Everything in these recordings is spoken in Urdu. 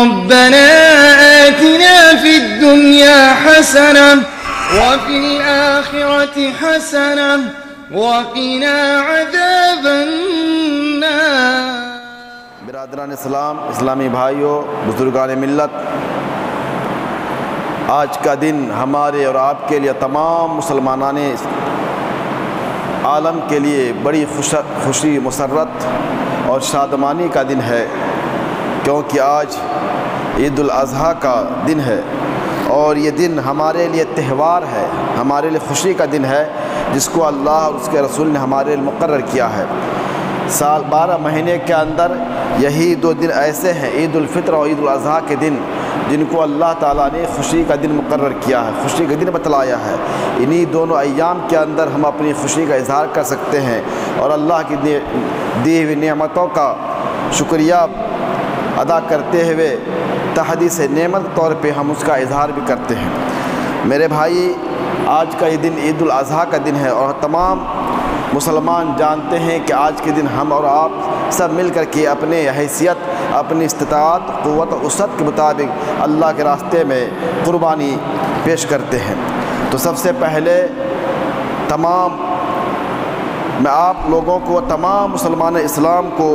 ربنا آتنا في الدنيا حسنة وفي الآخرة حسنة وقنا عذاب النار۔ برادران اسلام، اسلامی بھائیوں، بزرگان ملت، آج کا دن ہمارے اور آپ کے لیے، تمام مسلمانان عالم کے لیے بڑی خوشی، مسرت اور شادمانی کا دن ہے، کیونکہ آج عید الاضحیٰ کا دن ہے اور یہ دن ہمارے لیے تہوار ہے، ہمارے لیے خوشی کا دن ہے، جس کو اللہ اور اس کے رسول نے ہمارے لیے مقرر کیا ہے۔ سال 12 مہینے کے اندر یہی 2 دن ایسے ہیں، عید الفطر اور عید الاضحیٰ کے دن، جن کو اللہ تعالیٰ نے خوشی کا دن مقرر کیا ہے، خوشی کا دن بتلایا ہے۔ انہی دونوں ایام کے اندر ہم اپنی خوشی کا اظہار کر سکتے ہیں اور اللہ کی دی ہوئی نعمتوں کا شکریہ ادا کرتے ہوئے تحدیث نعمت طور پہ ہم اس کا اظہار بھی کرتے ہیں۔ میرے بھائی، آج کا یہ دن عید الاضحیٰ کا دن ہے اور تمام مسلمان جانتے ہیں کہ آج کے دن ہم اور آپ سب مل کر کے اپنے حیثیت، اپنی استطاعت، قوت و وسعت کے مطابق اللہ کے راستے میں قربانی پیش کرتے ہیں۔ تو سب سے پہلے میں آپ لوگوں کو، تمام مسلمان اسلام کو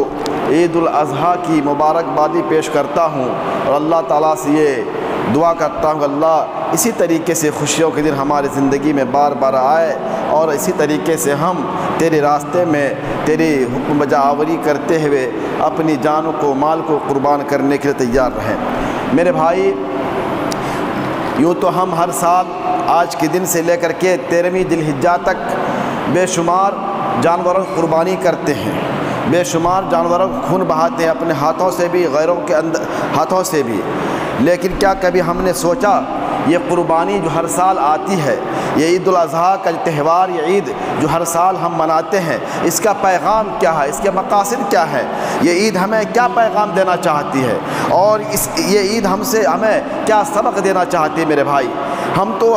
عید الاضحیٰ کی مبارکبادی پیش کرتا ہوں اور اللہ تعالیٰ سے یہ دعا کرتا ہوں کہ اللہ اسی طریقے سے خوشیوں کے دن ہماری زندگی میں بار بار آئے اور اسی طریقے سے ہم تیرے راستے میں تیری حکم بجا آوری کرتے ہوئے اپنی جانوں کو، مال کو قربان کرنے کے لیے تیار رہیں۔ میرے بھائی، یوں تو ہم ہر سال آج کے دن سے لے کر کے 13ویں ذی الحجہ تک بے شمار جانوروں کی قربانی کرتے ہیں، بے شمار جانوروں کو خون بہاتے ہیں، اپنے ہاتھوں سے بھی، غیروں کے ہاتھوں سے بھی۔ لیکن کیا کبھی ہم نے سوچا یہ قربانی جو ہر سال آتی ہے، یہ عید الاضحیٰ کا تہوار، یہ عید جو ہر سال ہم مناتے ہیں، اس کا پیغام کیا ہے، اس کے مقاصد کیا ہے؟ یہ عید ہمیں کیا پیغام دینا چاہتی ہے اور یہ عید ہمیں کیا سبق دینا چاہتی ہے؟ میرے بھائی، ہم تو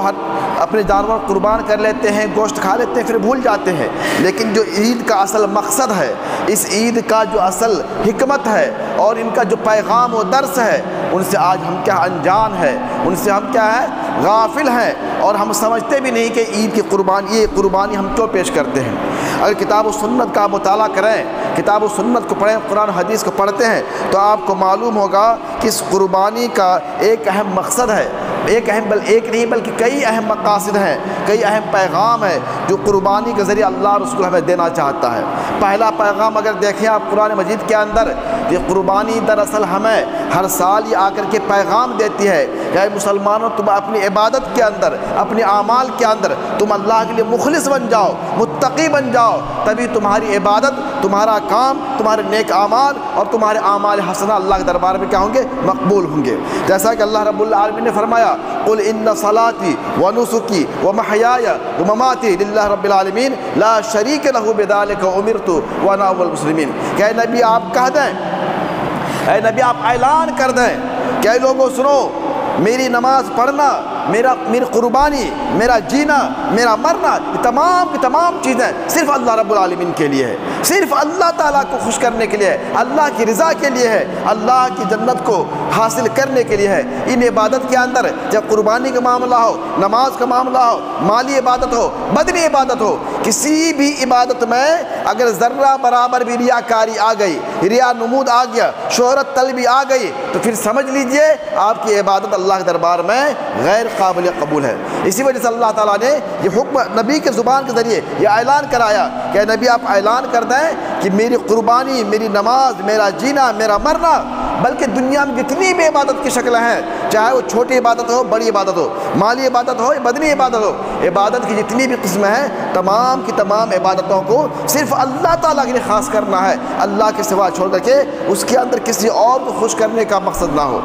اپنے جانور قربان کر لیتے ہیں، گوشت کھا لیتے ہیں، پھر بھول جاتے ہیں، لیکن جو عید کا اصل مقصد ہے، اس عید کا جو اصل حکمت ہے اور ان کا جو پیغام و درس ہے، ان سے آج ہم کیا انجان ہے، ان سے ہم کیا ہے، غافل ہیں، اور ہم سمجھتے بھی نہیں کہ عید کی یہ قربانی ہم کیوں پیش کرتے ہیں۔ اگر کتاب و سنت کا مطالعہ کریں، کتاب و سنت کو پڑھیں، قرآن حدیث کو پڑھتے ہیں، تو آپ کو معلوم ہوگا کہ اس قربانی کا ایک اہم مقصد ہے، ایک نہیں بلکہ کئی اہم مقاصد ہیں، کئی اہم پیغام ہے جو قربانی کے ذریعے اللہ رسول ہمیں دینا چاہتا ہے۔ پہلا پیغام اگر دیکھیں آپ قرآن مجید کے اندر، یہ قربانی دراصل ہمیں ہر سال یہ آ کر کے پیغام دیتی ہے کہ اے مسلمانوں، تم اپنی عبادت کے اندر، اپنے اعمال کے اندر تم اللہ کے لیے مخلص بن جاؤ، متقی بن جاؤ، تبھی تمہاری عبادت، تمہارا کام، تمہارے نیک اعمال اور تمہارے اعمال حسنہ اللہ کے دربار میں کیا ہوں گے؟ مقبول ہوں گے۔ جیسا کہ اللہ رب العالمین نے فرمایا، قل ان صلاتی ونسکی ومحیای ومماتی للہ رب العالمین لا شریک لہ بذلک امرت وانا اول المسلمین۔ کہ اے نبی آپ کہہ دیں، اے نبی آپ اعلان کر دیں کہ اے لوگوں سنو، میری نماز پڑھنا، میری قربانی، میرا جینا، میرا مرنا، یہ تمام کی تمام چیزیں صرف اللہ رب العالمین کے لیے ہے، صرف اللہ تعالیٰ کو خوش کرنے کے لیے ہے، اللہ کی رضا کے لیے ہے، اللہ کی جنت کو حاصل کرنے کے لیے ہے۔ ان عبادت کے اندر جب قربانی کا معاملہ ہو، نماز کا معاملہ ہو، مالی عبادت ہو، بدنی عبادت ہو، کسی بھی عبادت میں اگر ذرہ برابر بھی ریاکاری آ گئی، ریا نمود آ گیا، شہرت طلبی آ گئی، تو پھر سمجھ لیجئے آپ کی عبادت اللہ کے دربار میں غیر قابل قبول ہے۔ اسی وجہ سے اللہ تعالیٰ نے یہ حکم نبی کے زبان کے ذریعے یہ اعلان کرایا کہ نبی آپ اعلان کر دیں کہ میری قربانی، میری نماز، میرا جینا، میرا مرنا، بلکہ دنیا میں جتنی بھی عبادت کی شکلیں ہیں، چاہے وہ چھوٹی عبادت ہو، بڑی عبادت ہو، مالی عبادت ہو یا بدنی عبادت ہو، عبادت کی جتنی بھی قسمیں ہیں، تمام کی تمام عبادتوں کو صرف اللہ تعالیٰ کے لیے خاص کرنا ہے، اللہ کے سوا چھوڑ کر کے اس کے اندر کسی اور کو خوش کرنے کا مقصد نہ ہو،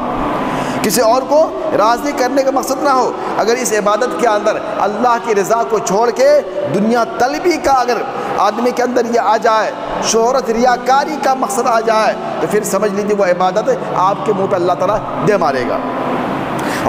کسی اور کو راضی کرنے کا مقصد نہ ہو۔ اگر اس عبادت کے اندر اللہ کی رضا کو چھوڑ کے دنیا طلبی کا اگر آدمی کے اندر یہ آ جائے، شہرت ریاکاری کا مقصد آ جائے، تو پھر سمجھ لیجیے وہ عبادت آپ کے منہ پہ اللہ تعالیٰ دے مارے گا۔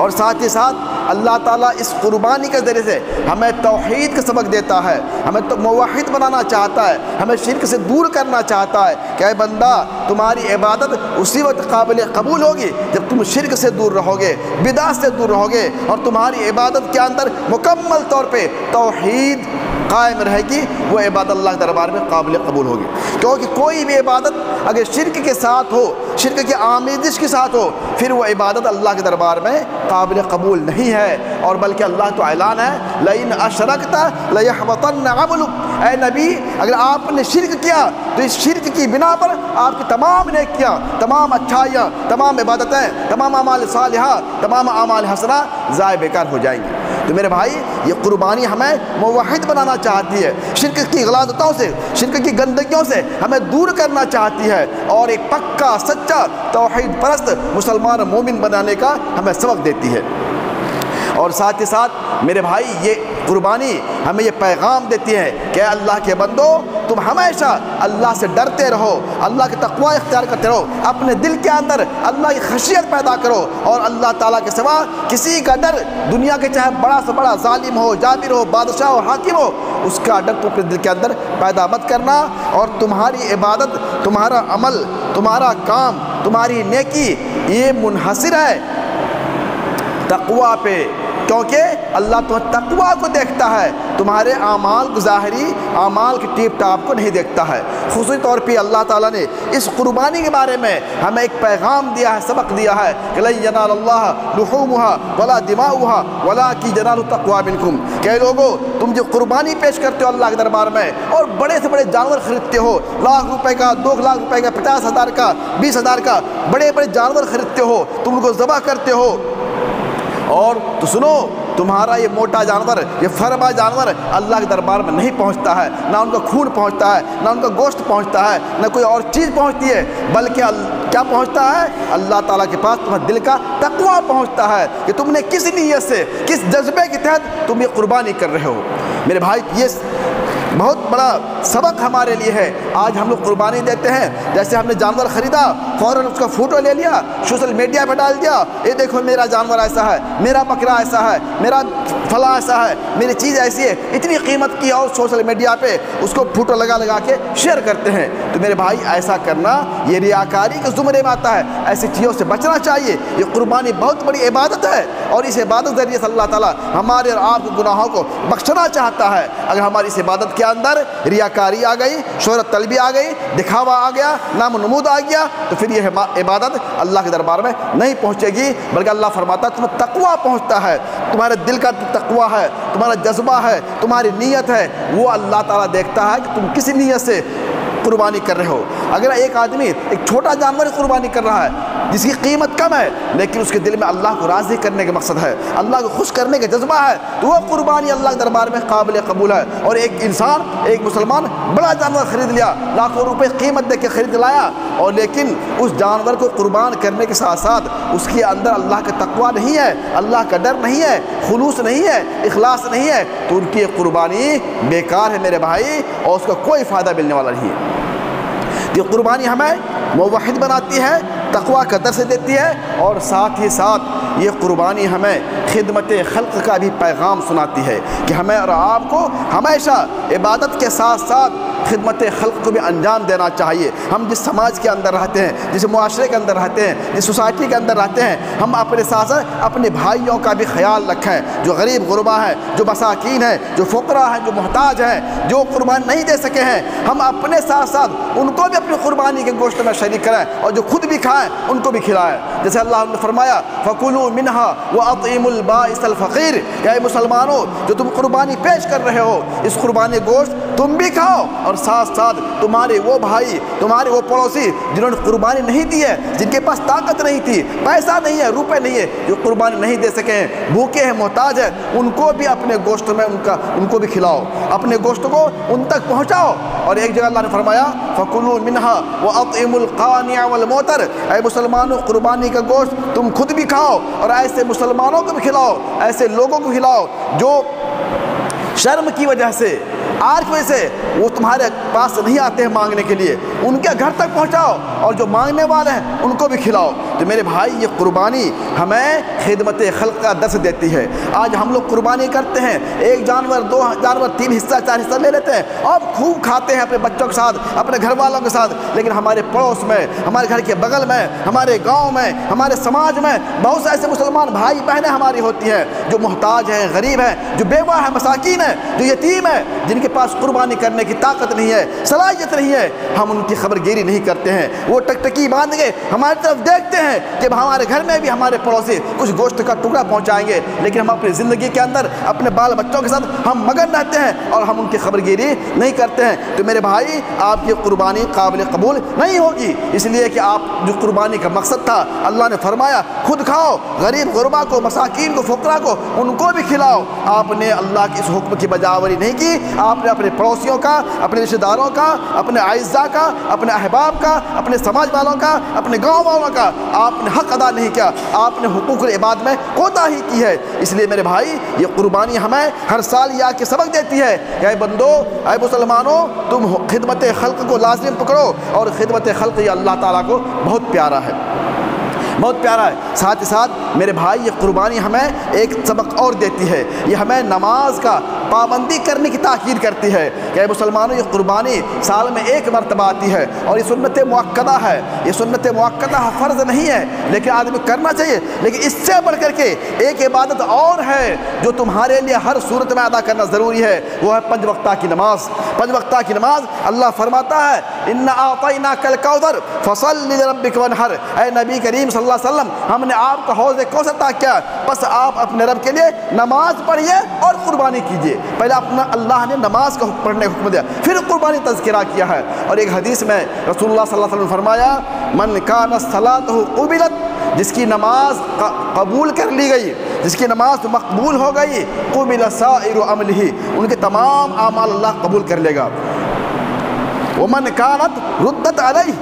اور ساتھ ہی ساتھ اللہ تعالیٰ اس قربانی کے ذریعے سے ہمیں توحید کا سبق دیتا ہے، ہمیں تو موحد بنانا چاہتا ہے، ہمیں شرک سے دور کرنا چاہتا ہے کہ اے بندہ تمہاری عبادت اسی وقت قابل قبول ہوگی جب تم شرک سے دور رہو گے، بدعت سے دور رہو گے، اور تمہاری عبادت کے اندر مکمل طور پہ توحید قائم رہے گی، وہ عبادت اللہ کے دربار میں قابل قبول ہوگی۔ کیونکہ کوئی بھی عبادت اگر شرک کے ساتھ ہو، شرک کی آمیزش کے ساتھ ہو، پھر وہ عبادت اللہ کے دربار میں قابل قبول نہیں ہے، اور بلکہ اللہ تو اعلان ہے لئن اشرکت لیحبطن عملک، اے نبی اگر آپ نے شرک کیا تو اس شرک کی بنا پر آپ کی تمام نیکیاں، تمام اچھائیاں، تمام عبادتیں، تمام اعمال صالحہ، تمام اعمال حسنہ ضائع بیکار ہو جائیں گی۔ تو میرے بھائی یہ قربانی ہمیں موحد بنانا چاہتی ہے، شرک کی غلاظتوں سے، شرک کی گندگیوں سے ہمیں دور کرنا چاہتی ہے، اور ایک پکا سچا توحید پرست مسلمان مومن بنانے کا ہمیں سبق دیتی ہے۔ اور ساتھ ہی ساتھ میرے بھائی یہ قربانی ہمیں یہ پیغام دیتی ہے کہ اللہ کے بندو تم ہمیشہ اللہ سے ڈرتے رہو، اللہ کے تقوی اختیار کرتے رہو، اپنے دل کے اندر اللہ کی خشیت پیدا کرو، اور اللہ تعالیٰ کے سوا کسی کا ڈر، دنیا کے چاہے بڑا سے بڑا ظالم ہو، جابر ہو، بادشاہ ہو، حاکم ہو، اس کا ڈر تو اپنے دل کے اندر پیدا مت کرنا، اور تمہاری عبادت، تمہارا عمل، تمہارا کام، تمہاری نیکی یہ منحصر ہے تقوی پہ، کیونکہ اللہ تو تقوی کو دیکھتا ہے، تمہارے اعمال کو، ظاہری اعمال کی ٹیپ ٹاپ کو نہیں دیکھتا ہے۔ خصوصی طور پہ اللہ تعالیٰ نے اس قربانی کے بارے میں ہمیں ایک پیغام دیا ہے، سبق دیا ہے کہ لن ینال اللہ لحومها ولا دماؤها ولکن ینالہ التقوی منکم، کہ لوگوں تم جو قربانی پیش کرتے ہو اللہ کے دربار میں، اور بڑے سے بڑے جانور خریدتے ہو، لاکھ روپے کا، 2 لاکھ روپے کا، 50,000 کا، 20,000 کا، بڑے بڑے جانور خریدتے ہو، تم ان کو ذبح کرتے ہو، اور تو سنو تمہارا یہ موٹا جانور، یہ فربا جانور اللہ کے دربار میں نہیں پہنچتا ہے، نہ ان کا خون پہنچتا ہے، نہ ان کا گوشت پہنچتا ہے، نہ کوئی اور چیز پہنچتی ہے، بلکہ کیا پہنچتا ہے؟ اللہ تعالیٰ کے پاس تمہارے دل کا تقوی پہنچتا ہے کہ تم نے کس نیت سے، کس جذبے کے تحت تم یہ قربانی کر رہے ہو۔ میرے بھائی یہ بہت بڑا سبق ہمارے لیے ہے۔ آج ہم لوگ قربانی دیتے ہیں، جیسے ہم نے جانور خریدا فوراً اس کا فوٹو لے لیا، سوشل میڈیا پہ ڈال دیا، یہ دیکھو میرا جانور ایسا ہے، میرا بکرا ایسا ہے، میرا فلاں ایسا ہے، میری چیز ایسی ہے، اتنی قیمت کی، اور سوشل میڈیا پہ اس کو فوٹو لگا لگا کے شیئر کرتے ہیں۔ تو میرے بھائی ایسا کرنا یہ ریاکاری کے زمرے میں آتا ہے، ایسی چیزوں سے بچنا چاہیے۔ یہ قربانی بہت بڑی عبادت ہے، اور اس عبادت ذریعے سے اللہ تعالیٰ ہمارے اور آپ کے گناہوں کو بخشنا چاہتا ہے۔ اگر ہماری اس عبادت کے اندر ریاکاری آ گئی، شہرت طلبی آ گئی، دکھاوا آ گیا، نام و نمود آ گیا، تو پھر یہ عبادت اللہ کے دربار میں نہیں پہنچے گی، بلکہ اللہ فرماتا ہے تمہیں تقوی پہنچتا ہے، تمہارے دل کا تقوی ہے، تمہارا جذبہ ہے، تمہاری نیت ہے، وہ اللہ تعالیٰ دیکھتا ہے کہ تم کسی نیت سے قربانی کر رہے ہو۔ اگر ایک آدمی ایک چھوٹا جانور قربانی کر رہا ہے جس کی قیمت کم ہے، لیکن اس کے دل میں اللہ کو راضی کرنے کا مقصد ہے، اللہ کو خوش کرنے کا جذبہ ہے، تو وہ قربانی اللہ کے دربار میں قابل قبول ہے۔ اور ایک انسان، ایک مسلمان بڑا جانور خرید لیا، لاکھوں روپے قیمت دے کے خرید لایا، اور لیکن اس جانور کو قربان کرنے کے ساتھ ساتھ اس کے اندر اللہ کا تقوی نہیں ہے، اللہ کا ڈر نہیں ہے، خلوص نہیں ہے، اخلاص نہیں ہے، تو ان کی قربانی بیکار ہے میرے بھائی، اور اس کا کوئی فائدہ ملنے والا نہیں ہے۔ یہ قربانی ہمیں موحد بناتی ہے، تقوی کا درس دیتی ہے، اور ساتھ ہی ساتھ یہ قربانی ہمیں خدمت خلق کا بھی پیغام سناتی ہے کہ ہمیں اور آپ کو ہمیشہ عبادت کے ساتھ ساتھ خدمت خلق کو بھی انجام دینا چاہیے۔ ہم جس سماج کے اندر رہتے ہیں، جس معاشرے کے اندر رہتے ہیں، جس سوسائٹی کے اندر رہتے ہیں، ہم اپنے ساتھ اپنے بھائیوں کا بھی خیال رکھیں، جو غریب غربا ہیں، جو مساکین ہیں، جو فقراء ہیں، جو محتاج ہیں، جو قربان نہیں دے سکے ہیں، ہم اپنے ساتھ ساتھ ان کو بھی اپنی قربانی کے گوشت میں شریک کریں، اور جو خود بھی کھائیں ان کو بھی کھلائیں۔ جیسے اللہ نے فرمایا فَكُلُوا مِنْهَا وَأَطْعِمُوا الْبَائِسَ الْفَقِيرَ، کہ اے مسلمانوں جو تم قربانی پیش کر رہے ہو، اس قربانی گوشت تم بھی کھاؤ، اور ساتھ ساتھ تمہارے وہ بھائی، تمہارے وہ پڑوسی جنہوں نے قربانی نہیں دی ہے، جن کے پاس طاقت نہیں تھی، پیسہ نہیں ہے، روپے نہیں ہے، جو قربانی نہیں دے سکے ہیں، بھوکے ہیں، محتاج ہیں، ان کو بھی اپنے گوشت میں ان کو بھی کھلاؤ، اپنے گوشت کو ان تک پہنچاؤ۔ اور ایک جگہ اللہ نے فرمایا فَكُلُوا مِنْهَا وَأَطْعِمُوا الْقَانِعَ وَالْمُعْتَرَ، اے مسلمانوں قربانی کا گوشت تم خود بھی کھاؤ، اور ایسے مسلمانوں کو بھی کھلاؤ، ایسے لوگوں کو کھلاؤ جو شرم کی وجہ سے، آر کی وجہ سے وہ تمہارے پاس نہیں آتے ہیں مانگنے کے لیے، ان کے گھر تک پہنچاؤ، اور جو مانگنے والے ہیں ان کو بھی کھلاؤ۔ تو میرے بھائی یہ قربانی ہمیں خدمت خلق کا درس دیتی ہے۔ آج ہم لوگ قربانی کرتے ہیں، ایک جانور، دو جانور، 3 حصہ 4 حصہ لے لیتے ہیں اور خوب کھاتے ہیں اپنے بچوں کے ساتھ، اپنے گھر والوں کے ساتھ، لیکن ہمارے پڑوس میں، ہمارے گھر کے بغل میں، ہمارے گاؤں میں، ہمارے سماج میں بہت سے ایسے مسلمان بھائی بہنیں ہماری ہوتی ہیں جو محتاج ہیں، غریب ہیں، جو بیوہ ہیں، مساکین ہیں، جو یتیم ہیں، جن کے پاس قربانی کرنے کی طاقت نہیں ہے، صلاحیت نہیں ہے۔ ہم ان کی خبر گیری نہیں کرتے ہیں، وہ ٹکٹکی باندھ کے ہماری طرف دیکھتے ہیں کہ ہمارے گھر میں بھی ہمارے پڑوسی کچھ گوشت کا ٹکڑا پہنچائیں گے، لیکن ہم اپنی زندگی کے اندر اپنے بال بچوں کے ساتھ ہم مگن رہتے ہیں اور ہم ان کی خبر گیری نہیں کرتے ہیں۔ تو میرے بھائی، آپ کی قربانی قابل قبول نہیں ہوگی، اس لیے کہ آپ جو قربانی کا مقصد تھا، اللہ نے فرمایا خود کھاؤ، غریب غربا کو، مساکین کو، فقراء کو، ان کو بھی کھلاؤ۔ آپ نے اللہ کے اس حکم کی بجاوری نہیں کی، آپ نے اپنے پڑوسیوں کا، اپنے رشتہ داروں کا، اپنے اعزاء کا، اپنے احباب کا، اپنے سماج والوں کا، اپنے گاؤں والوں کا آپ نے حق ادا نہیں کیا، آپ نے حقوق العباد میں کوتاہی کی ہے۔ اس لیے میرے بھائی، یہ قربانی ہمیں ہر سال یہ آ کے سبق دیتی ہے کہ اے بندو، اے مسلمانوں، تم خدمت خلق کو لازم پکڑو، اور خدمت خلق یہ اللہ تعالیٰ کو بہت پیارا ہے، بہت پیارا ہے۔ ساتھ ہی ساتھ میرے بھائی، یہ قربانی ہمیں ایک سبق اور دیتی ہے، یہ ہمیں نماز کا پابندی کرنے کی تاکید کرتی ہے کہ اے مسلمانوں، یہ قربانی سال میں 1 مرتبہ آتی ہے اور یہ سنت مؤکدہ ہے، یہ سنت مؤکدہ فرض نہیں ہے لیکن آدمی کرنا چاہیے۔ لیکن اس سے بڑھ کر کے ایک عبادت اور ہے جو تمہارے لیے ہر صورت میں ادا کرنا ضروری ہے، وہ ہے 5 وقتہ کی نماز۔ 5 وقتہ کی نماز، اللہ فرماتا ہے اِنَّا أَعْطَيْنَاكَ الْكَوْثَرَ فَصَلِّ لِرَبِّكَ وَانْحَرْ، اے نبی کریم صلی اللہ علیہ وسلم، ہم نے آپ کا حوض کوثر عطا کیا، بس آپ اپنے رب کے لیے نماز پڑھیے اور قربانی کیجیے۔ پہلے اپنا اللہ نے نماز کا پڑھنے کا حکم دیا، پھر قربانی تذکرہ کیا ہے۔ اور ایک حدیث میں رسول اللہ صلی اللہ علیہ وسلم نے فرمایا من کانت صلاتہ قبلت، جس کی نماز قبول کر لی گئی، جس کی نماز مقبول ہو گئی، قبل سائر عملہ، ان کے تمام اعمال اللہ قبول کر لے گا۔ ومن کانت ردت علیہ،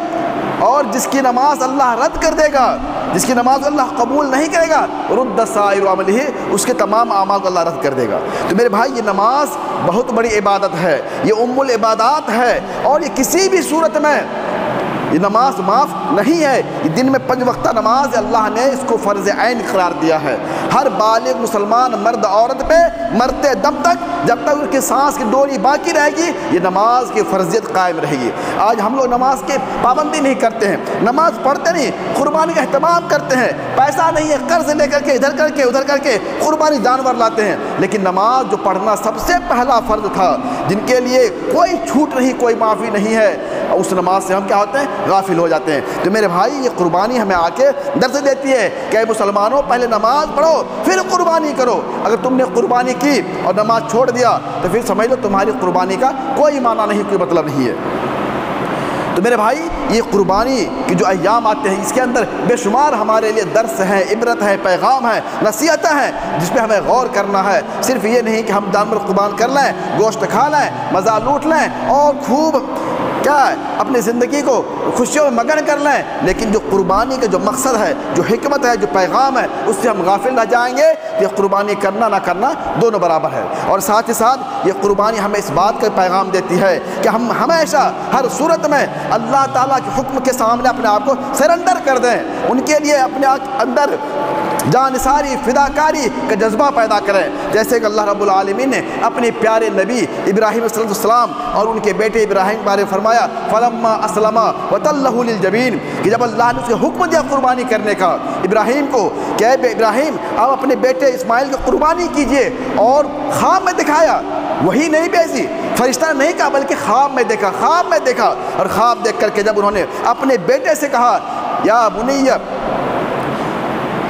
اور جس کی نماز اللہ رد کر دے گا، جس کی نماز اللہ قبول نہیں کرے گا، رد سائر عملہ، اس کے تمام اعمال کو اللہ رد کر دے گا۔ تو میرے بھائی، یہ نماز بہت بڑی عبادت ہے، یہ ام العبادات ہے، اور یہ کسی بھی صورت میں یہ نماز معاف نہیں ہے۔ یہ دن میں 5 وقتہ نماز اللہ نے اس کو فرض عین قرار دیا ہے۔ ہر بالغ مسلمان مرد عورت پہ مرتے دم تک، جب تک ان کی سانس کی ڈوری باقی رہے گی، یہ نماز کی فرضیت قائم رہے گی۔ آج ہم لوگ نماز کی پابندی نہیں کرتے ہیں، نماز پڑھتے نہیں، قربانی کا اہتمام کرتے ہیں، پیسہ نہیں ہے، قرض لے کر کے ادھر کر کے ادھر کر کے قربانی جانور لاتے ہیں، لیکن نماز جو پڑھنا سب سے پہلا فرض تھا، جن کے لیے کوئی چھوٹ نہیں، کوئی معافی نہیں ہے، اس نماز سے ہم کیا ہوتے ہیں؟ غافل ہو جاتے ہیں۔ تو میرے بھائی، یہ قربانی ہمیں آ کے درس دیتی ہے کہ اے مسلمانوں، پہلے نماز پڑھو پھر قربانی کرو۔ اگر تم نے قربانی کی اور نماز چھوڑ دیا تو پھر سمجھ لو تمہاری قربانی کا کوئی معنی نہیں، کوئی مطلب نہیں ہے۔ تو میرے بھائی، یہ قربانی کے جو ایام آتے ہیں، اس کے اندر بے شمار ہمارے لیے درس ہیں، عبرت ہے، پیغام ہے، نصیحتیں ہیں، جس پہ ہمیں غور کرنا ہے۔ صرف یہ نہیں کہ ہم جانور قربان کر لیں، گوشت کھا لیں، مزہ لوٹ لیں اور خوب کیا ہے اپنی زندگی کو خوشیوں میں مگن کر لیں، لیکن جو قربانی کا جو مقصد ہے، جو حکمت ہے، جو پیغام ہے، اس سے ہم غافل نہ جائیں گے۔ یہ قربانی کرنا نہ کرنا دونوں برابر ہے۔ اور ساتھ ہی ساتھ یہ قربانی ہمیں اس بات کا پیغام دیتی ہے کہ ہم ہمیشہ ہر صورت میں اللہ تعالیٰ کے حکم کے سامنے اپنے آپ کو سرنڈر کر دیں، ان کے لیے اپنے اندر جانثاری، فداکاری کا جذبہ پیدا کریں، جیسے کہ اللہ رب العالمین نے اپنے پیارے نبی ابراہیم صلی اللہ علیہ وسلم اور ان کے بیٹے ابراہیم کے بارے میں فرمایا فلما اسلم وتلہ للجبین، کہ جب اللہ نے اسے حکم دیا قربانی کرنے کا ابراہیم کو کہ اے ابراہیم، آپ اپنے بیٹے اسماعیل کی قربانی کیجئے، اور خواب میں دکھایا، وہی نہیں بھیجی، فرشتہ نے نہیں کہا بلکہ خواب میں دیکھا، خواب میں دیکھا، اور خواب دیکھ کر کے جب انہوں نے اپنے بیٹے سے کہا یا بنی،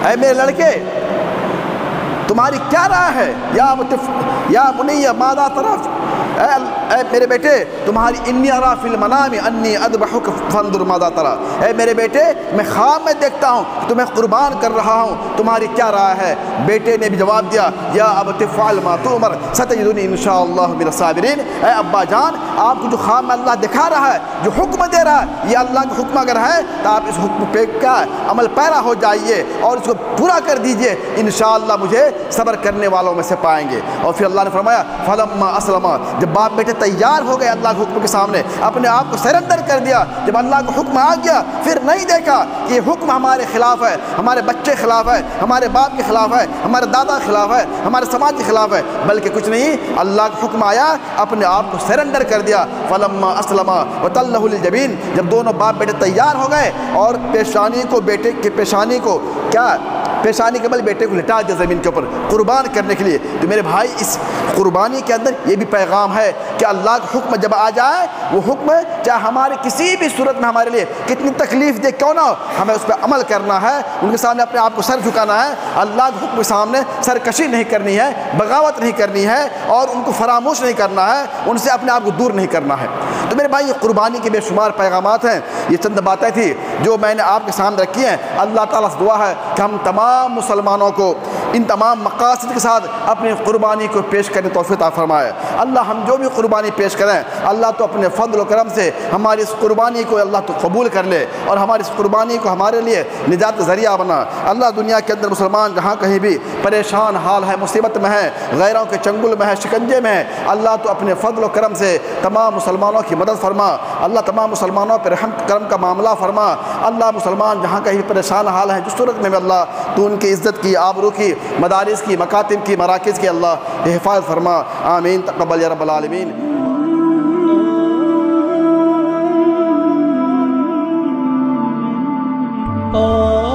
اے میرے لڑکے تمہاری کیا رائے ہے، یا بنی ماذا ترى، اے میرے بیٹے تمہاری انی ارا فی المنام انی اذبحک فانظر ماذا ترى، اے میرے بیٹے میں خواب میں دیکھتا ہوں کہ تمہیں قربان کر رہا ہوں، تمہاری کیا رائے ہے۔ بیٹے نے بھی جواب دیا یا ابت افعل ما تؤمر ستجدنی ان شاء اللہ من الصابرین، اے ابا جان آپ کو جو خواب میں اللہ دکھا رہا ہے، جو حکم دے رہا ہے، یہ اللہ کا حکم اگر ہے تو آپ اس حکم پہ کیا عمل پیرا ہو جائیے اور اس کو پورا کر دیجئے، انشاءاللہ مجھے صبر کرنے والوں میں سے پائیں گے۔ اور پھر اللہ نے فرمایا فلما اسلم، جب باپ بیٹے تیار ہو گئے اللہ کے حکم کے سامنے، اپنے آپ کو سرنڈر کر دیا، جب اللہ کا حکم آ گیا پھر نہیں دیکھا کہ یہ حکم ہمارے خلاف ہے، ہمارے بچے خلاف ہے، ہمارے باپ کے خلاف ہے، ہمارے دادا کے خلاف ہے، ہمارے سماج کے خلاف ہے، بلکہ کچھ نہیں، اللہ کا حکم آیا اپنے آپ کو سرنڈر کر دیا۔ فلما اسلما وتلہ للجبین، جب دونوں باپ بیٹے تیار ہو گئے اور پیشانی کو بیٹے کی پیشانی کو کیا پیشانی کے بل بیٹے کو لٹا دیا زمین کے اوپر قربان کرنے کے لیے۔ تو میرے بھائی اس قربانی کے اندر یہ بھی پیغام ہے کہ اللہ کا حکم جب آ جائے، وہ حکم چاہے ہمارے کسی بھی صورت میں ہمارے لیے کتنی تکلیف دے کیوں نہ ہو، ہمیں اس پہ عمل کرنا ہے، ان کے سامنے اپنے آپ کو سر جھکانا ہے، اللہ کے حکم کے سامنے سرکشی نہیں کرنی ہے، بغاوت نہیں کرنی ہے، اور ان کو فراموش نہیں کرنا ہے، ان سے اپنے آپ کو دور نہیں کرنا ہے۔ تو میرے بھائی یہ قربانی کے بے شمار پیغامات ہیں، یہ چند باتیں تھیں جو میں نے آپ کے سامنے رکھی ہیں۔ اللہ تعالیٰ سے دعا ہے کہ ہم تمام مسلمانوں کو ان تمام مقاصد کے ساتھ اپنی قربانی کو پیش کرنے توفیق عطا فرمائے۔ اللہ ہم جو بھی قربانی پیش کریں، اللہ تو اپنے فضل و کرم سے ہماری اس قربانی کو اللہ تو قبول کر لے، اور ہماری اس قربانی کو ہمارے لیے نجات کا ذریعہ بنا۔ اللہ دنیا کے اندر مسلمان جہاں کہیں بھی پریشان حال ہے، مصیبت میں ہے، غیروں کے چنگل میں ہے، شکنجے میں ہے، اللہ تو اپنے فضل و کرم سے تمام مسلمانوں کی مدد فرما۔ اللہ تمام مسلمانوں پر رحم کرم کا معاملہ فرما۔ اللہ مسلمان جہاں کہیں پریشان حال ہیں، جس صورت میں اللہ تو ان کی عزت کی، آبرو کی، مدارس کی، مکاتب کی، مراکز کی اللہ حفاظت فرما۔ آمین، تقبل یا رب العالمین۔ Oh